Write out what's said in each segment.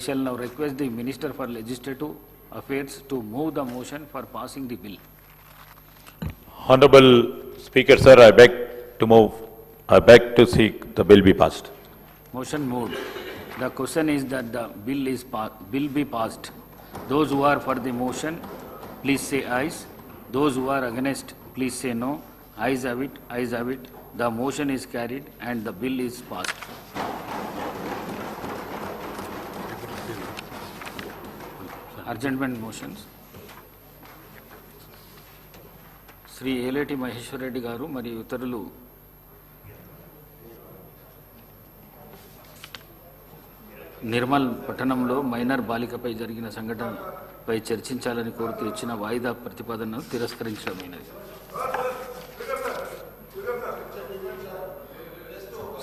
Shall now request the Minister for Legislative Affairs to move the motion for passing the bill. Honorable Speaker, sir, I beg to seek the bill be passed. Motion moved. The question is that the bill be passed. Those who are for the motion, please say ayes. Those who are against, please say no. Ayes have it. Ayes have it. The motion is carried and the bill is passed. Urgent motions. Shri Eleti Maheshwar Reddy గారు మరియు ఇతరులు నిర్మల్ పట్టణంలో minor బాలికపై జరిగిన సంఘటనపై చర్చించాలని కోరుతూ ఇచ్చిన వాయిదా ప్రతిపాదనను తిరస్కరించడమైనది.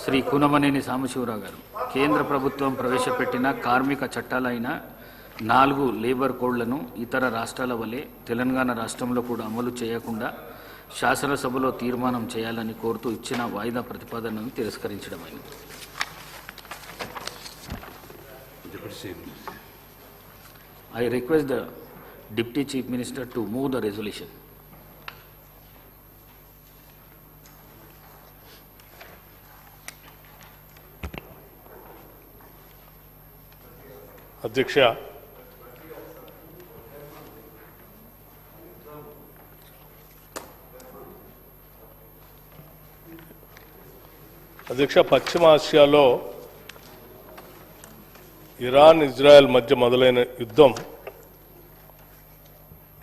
శ్రీ కూనమనేని సాంబశివరావు గారు కేంద్ర ప్రభుత్వం ప్రవేశపెట్టిన కార్మిక చట్టాలైన 4 లేబర్ కోడ్లను ఇతర రాష్ట్రాల వలె తెలంగాణ రాష్ట్రంలో కూడా అమలు చేయకుండా శాసనసభలో తీర్మానం చేయాలని కోరుతూ ఇచ్చిన వాయిదా ప్రతిపాదనను తిరస్కరించడమైనది. I request the Deputy Chief Minister to move the resolution. అధ్యక్ష, పశ్చిమ ఆసియాలో ఇరాన్ ఇజ్రాయెల్ మధ్య మొదలైన యుద్ధం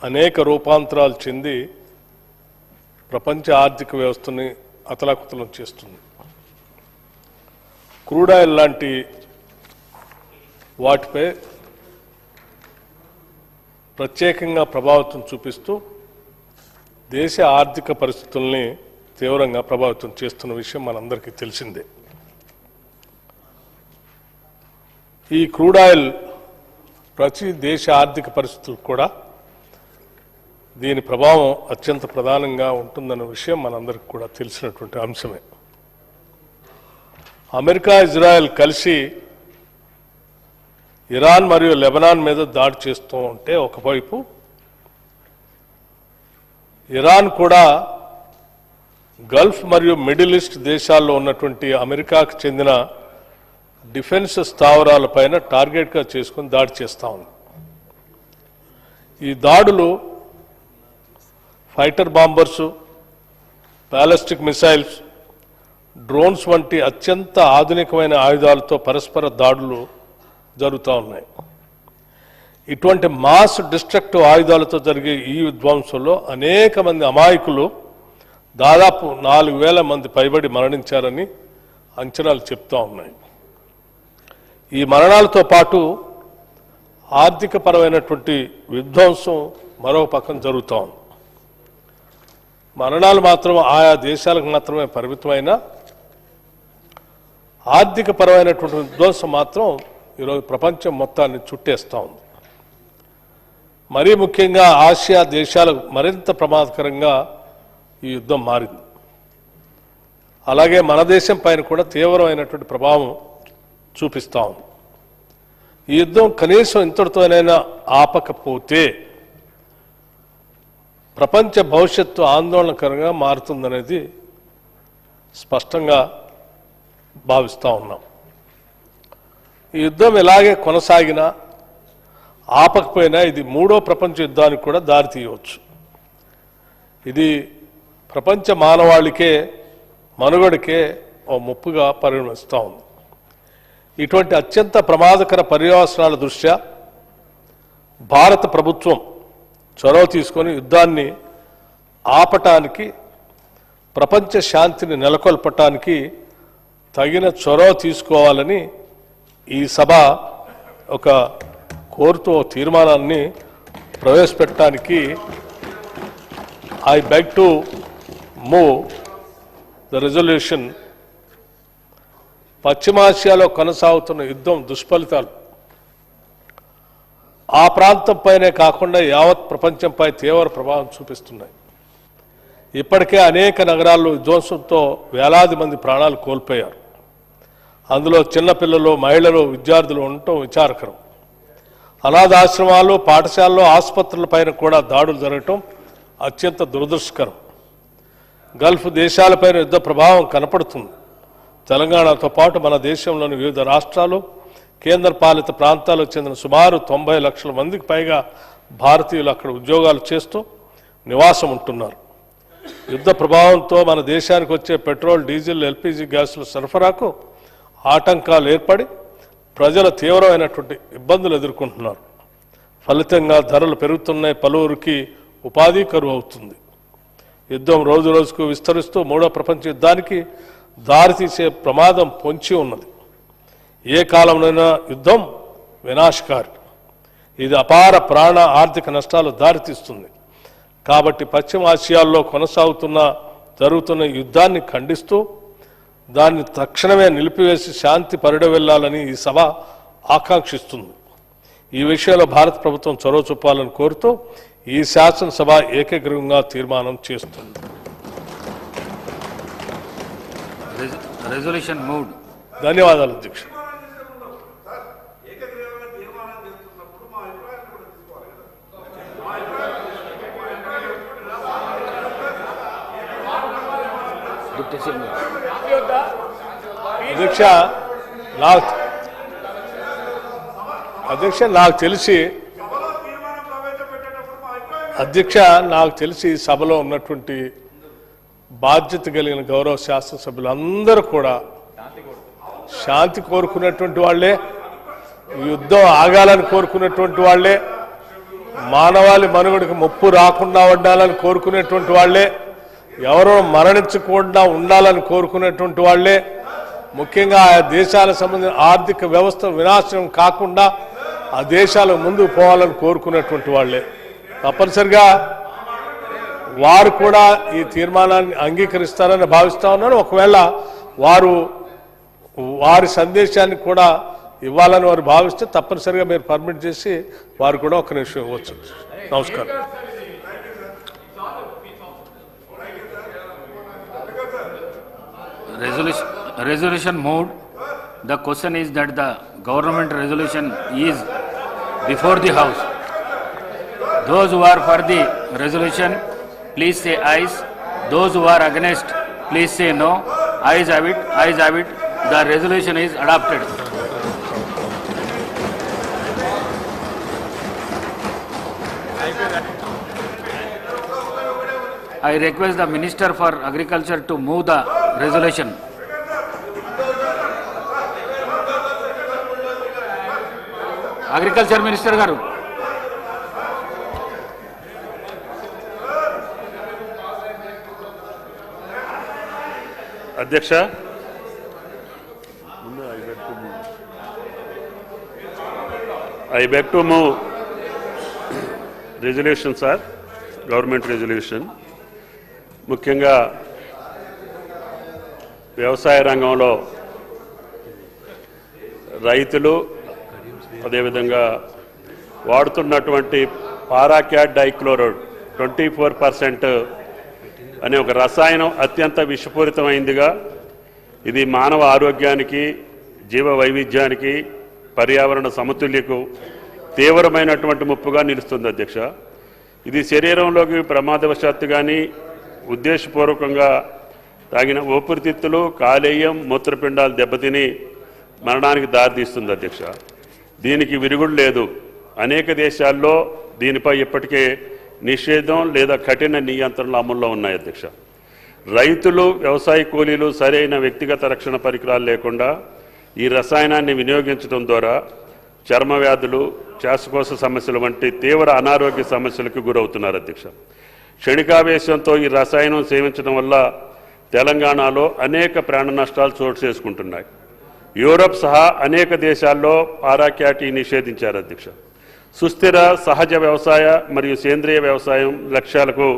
అనేక రూపాంతరాలు చెంది ప్రపంచ ఆర్థిక వ్యవస్థని అతలాకుతలం చేస్తుంది. క్రూడ్ ఆయిల్ లాంటి వాటిపై ప్రత్యేకంగా ప్రభావితం చూపిస్తూ దేశ ఆర్థిక పరిస్థితుల్ని తీవ్రంగా ప్రభావితం చేస్తున్న విషయం మనందరికీ తెలిసిందే. ఈ క్రూడ్ ఆయిల్ ప్రతి దేశ ఆర్థిక పరిస్థితులకు కూడా దీని ప్రభావం అత్యంత ప్రధానంగా ఉంటుందన్న విషయం మనందరికీ కూడా తెలిసినటువంటి అంశమే. అమెరికా ఇజ్రాయెల్ కలిసి ఇరాన్ మరియు లెబనాన్ మీద దాడి చేస్తూ ఉంటే ఒకవైపు ఇరాన్ కూడా గల్ఫ్ మరియు మిడిల్ ఈస్ట్ దేశాల్లో ఉన్నటువంటి అమెరికాకు చెందిన డిఫెన్స్ స్థావరాలపైన టార్గెట్గా చేసుకుని దాడి చేస్తూ ఉంది. ఈ దాడులు ఫైటర్ బాంబర్సు, బ్యాలిస్టిక్ మిసైల్స్, డ్రోన్స్ వంటి అత్యంత ఆధునికమైన ఆయుధాలతో పరస్పర దాడులు జరుగుతూ ఉన్నాయి. ఇటువంటి మాస్ డిస్ట్రక్టివ్ ఆయుధాలతో జరిగే ఈ విధ్వంసంలో అనేక మంది అమాయకులు దాదాపు 4,000 మంది పైబడి మరణించారని అంచనాలు చెప్తూ ఉన్నాయి. ఈ మరణాలతో పాటు ఆర్థికపరమైనటువంటి విధ్వంసం మరో పక్కన జరుగుతూ ఉంది. మరణాలు మాత్రం ఆయా దేశాలకు మాత్రమే పరిమితమైన ఆర్థికపరమైనటువంటి విధ్వంసం మాత్రం ఈరోజు ప్రపంచం మొత్తాన్ని చుట్టేస్తూ ఉంది. మరీ ముఖ్యంగా ఆసియా దేశాలకు మరింత ప్రమాదకరంగా ఈ యుద్ధం మారింది. అలాగే మన దేశం పైన కూడా తీవ్రమైనటువంటి ప్రభావం చూపిస్తూ ఉంది. ఈ యుద్ధం కనీసం ఇంతటితోనైనా ఆపకపోతే ప్రపంచ భవిష్యత్తు ఆందోళనకరంగా మారుతుందనేది స్పష్టంగా భావిస్తూ ఉన్నాం. ఈ యుద్ధం ఇలాగే కొనసాగినా ఆపకపోయినా ఇది 3వ ప్రపంచ యుద్ధానికి కూడా దారితీయవచ్చు. ఇది ప్రపంచ మానవాళికే మనుగడకే ఓ ముప్పుగా పరిణమిస్తూ ఉంది. ఇటువంటి అత్యంత ప్రమాదకర పర్యవసనాల దృష్ట్యా భారత ప్రభుత్వం చొరవ తీసుకొని యుద్ధాన్ని ఆపటానికి, ప్రపంచ శాంతిని నెలకొల్పటానికి తగిన చొరవ తీసుకోవాలని ఈ సభ ఒక కోరుతూ తీర్మానాన్ని ప్రవేశపెట్టడానికి I beg to move the resolution. పశ్చిమాసియాలో కొనసాగుతున్న యుద్ధం దుష్ఫలితాలు ఆ ప్రాంతంపైనే కాకుండా యావత్ ప్రపంచంపై తీవ్ర ప్రభావం చూపిస్తున్నాయి. ఇప్పటికే అనేక నగరాల్లో విధ్వంసంతో వేలాది మంది ప్రాణాలు కోల్పోయారు. అందులో చిన్నపిల్లలు, మహిళలు, విద్యార్థులు ఉండటం విచారకరం. అనాథాశ్రమాలు, పాఠశాలలు, ఆసుపత్రులపైన కూడా దాడులు జరగటం అత్యంత దురదృష్టకరం. గల్ఫ్ దేశాలపైన యుద్ధ ప్రభావం కనపడుతుంది. తెలంగాణతో పాటు మన దేశంలోని వివిధ రాష్ట్రాలు, కేంద్రపాలిత ప్రాంతాలకు చెందిన సుమారు 90 లక్షల మందికి పైగా భారతీయులు అక్కడ ఉద్యోగాలు చేస్తూ నివాసం ఉంటున్నారు. యుద్ధ ప్రభావంతో మన దేశానికి వచ్చే పెట్రోల్, డీజిల్, ఎల్పీజీ గ్యాసుల సరఫరాకు ఆటంకాలు ఏర్పడి ప్రజలు తీవ్రమైనటువంటి ఇబ్బందులు ఎదుర్కొంటున్నారు. ఫలితంగా ధరలు పెరుగుతున్నాయి, పలువురికి ఉపాధి కరువు అవుతుంది. యుద్ధం రోజు రోజుకు విస్తరిస్తూ 3వ ప్రపంచ యుద్ధానికి దారితీసే ప్రమాదం పొంచి ఉన్నది. ఏ కాలంలోనైనా యుద్ధం వినాశకారి. ఇది అపార ప్రాణ, ఆర్థిక నష్టాలు దారితీస్తుంది. కాబట్టి పశ్చిమాసియాల్లో జరుగుతున్న యుద్ధాన్ని ఖండిస్తూ దాన్ని తక్షణమే నిలిపివేసి శాంతి పరిడవెళ్లాలని ఈ సభ ఆకాంక్షిస్తుంది. ఈ విషయంలో భారత ప్రభుత్వం చొరవ చూపాలని కోరుతూ ఈ శాసనసభ ఏకగ్రీవంగా తీర్మానం చేస్తుంది. Resolution mood. ధన్యవాదాలు అధ్యక్ష. నాకు తెలిసి సభలో ఉన్నటువంటి బాధ్యత కలిగిన గౌరవ శాసనసభ్యులందరూ కూడా శాంతి కోరుకున్నటువంటి వాళ్లే, యుద్ధం ఆగాలని కోరుకున్నటువంటి వాళ్లే, మానవాళి మనుగడకు ముప్పు రాకుండా ఉండాలని కోరుకునేటువంటి వాళ్లే, ఎవరో మరణించకుండా ఉండాలని కోరుకునేటువంటి వాళ్లే, ముఖ్యంగా ఆ దేశాలకు సంబంధించిన ఆర్థిక వ్యవస్థ వినాశనం కాకుండా ఆ దేశాలకు ముందుకు పోవాలని కోరుకునేటువంటి వాళ్లే. తప్పనిసరిగా వారు కూడా ఈ తీర్మానాన్ని అంగీకరిస్తారని భావిస్తా ఉన్నాను. ఒకవేళ వారి సందేశాన్ని కూడా ఇవ్వాలని వారు భావిస్తే తప్పనిసరిగా మీరు పర్మిట్ చేసి వారు కూడా ఒక నిమిషం ఇవ్వచ్చు. నమస్కారం. Resolution moved. The question is that the government resolution is before the House. Those who are for the resolution, please say ayes. Those who are against, please say no. Ayes have it. Ayes have it. The resolution is adopted. I request the Minister for Agriculture to move the resolution. Agriculture Minister garu. Adhyaksha, I beg to move resolution, sir, government resolution. ముఖ్యంగా వ్యవసాయ రంగంలో రైతులు అదేవిధంగా వాడుతున్నటువంటి పారాక్యాట్ dichloride 24% అనే ఒక రసాయనం అత్యంత విషపూరితమైందిగా, ఇది మానవ ఆరోగ్యానికి, జీవ వైవిధ్యానికి, పర్యావరణ సమతుల్యకు తీవ్రమైనటువంటి ముప్పుగా నిలుస్తుంది అధ్యక్ష. ఇది శరీరంలోకి ప్రమాదవశాత్తు కానీ ఉద్దేశపూర్వకంగా తాగిన ఊపిరితిత్తులు, కాలేయం, మూత్రపిండాలు దెబ్బతిని మరణానికి దారితీస్తుంది అధ్యక్ష. దీనికి విరుగుడు లేదు. అనేక దేశాల్లో దీనిపై ఇప్పటికే నిషేధం లేదా కఠిన నియంత్రణలు అమల్లో ఉన్నాయి అధ్యక్ష. రైతులు, వ్యవసాయ కూలీలు సరైన వ్యక్తిగత రక్షణ పరికరాలు లేకుండా ఈ రసాయనాన్ని వినియోగించడం ద్వారా చర్మ వ్యాధులు, శ్వాసకోశ సమస్యలు వంటి తీవ్ర అనారోగ్య సమస్యలకు గురవుతున్నారు అధ్యక్ష. క్షణికావేశంతో ఈ రసాయనం సేవించడం వల్ల తెలంగాణలో అనేక ప్రాణ నష్టాలు చోటు చేసుకుంటున్నాయి. యూరప్ సహా అనేక దేశాల్లో పారాక్యాట్ నిషేధించారు అధ్యక్ష. సుస్థిర సహజ వ్యవసాయ మరియు సేంద్రియ వ్యవసాయం లక్ష్యాలకు